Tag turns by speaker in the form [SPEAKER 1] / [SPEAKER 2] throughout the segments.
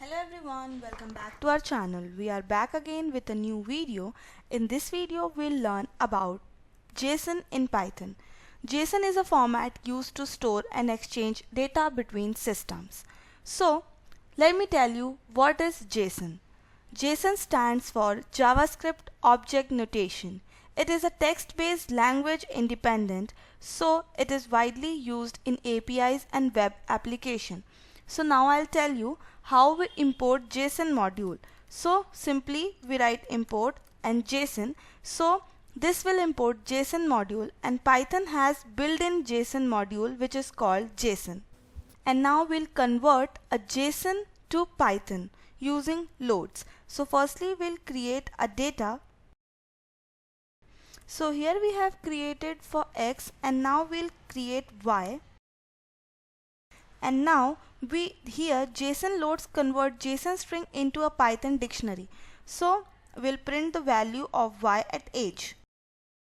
[SPEAKER 1] Hello everyone, welcome back to our channel. We are back again with a new video. In this video, we'll learn about JSON in Python. JSON is a format used to store and exchange data between systems. So, let me tell you what is JSON. JSON stands for JavaScript Object Notation. It is a text-based language independent, so it is widely used in APIs and web application. So now I'll tell you how we import JSON module. So simply we write import and JSON. So this will import JSON module, and Python has built-in JSON module which is called Json. And now we'll convert a JSON to Python using loads. So firstly we'll create a data. So here we have created for X, and now we'll create Y. And now here JSON loads convert JSON string into a Python dictionary. So we'll print the value of Y at age.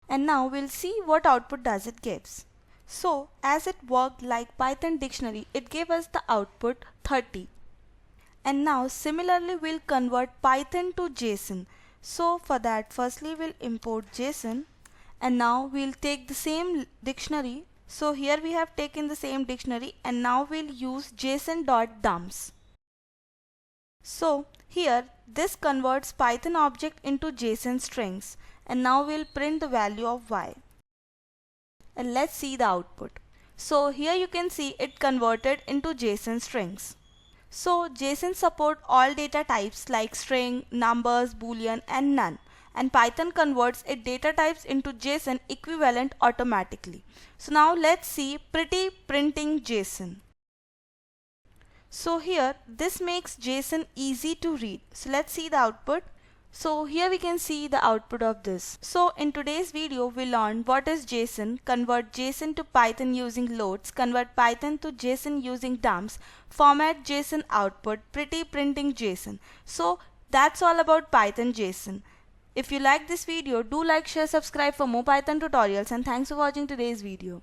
[SPEAKER 1] And now we'll see what output does it gives. So as it worked like Python dictionary, it gave us the output 30. And now similarly we'll convert Python to JSON. So for that, firstly we'll import JSON, and now we'll take the same dictionary. So here we have taken the same dictionary, and now we'll use json.dumps. So here this converts Python object into JSON strings, and now we'll print the value of Y. And let's see the output. So here you can see it converted into JSON strings. So JSON support all data types like string, numbers, boolean and none. And Python converts its data types into JSON equivalent automatically. So now let's see pretty printing JSON. So here this makes JSON easy to read. So let's see the output. So here we can see the output of this. So in today's video we learned what is JSON, convert JSON to Python using loads, convert Python to JSON using dumps, format JSON output, pretty printing JSON. So that's all about Python JSON. If you like this video, do like, share, subscribe for more Python tutorials, and thanks for watching today's video.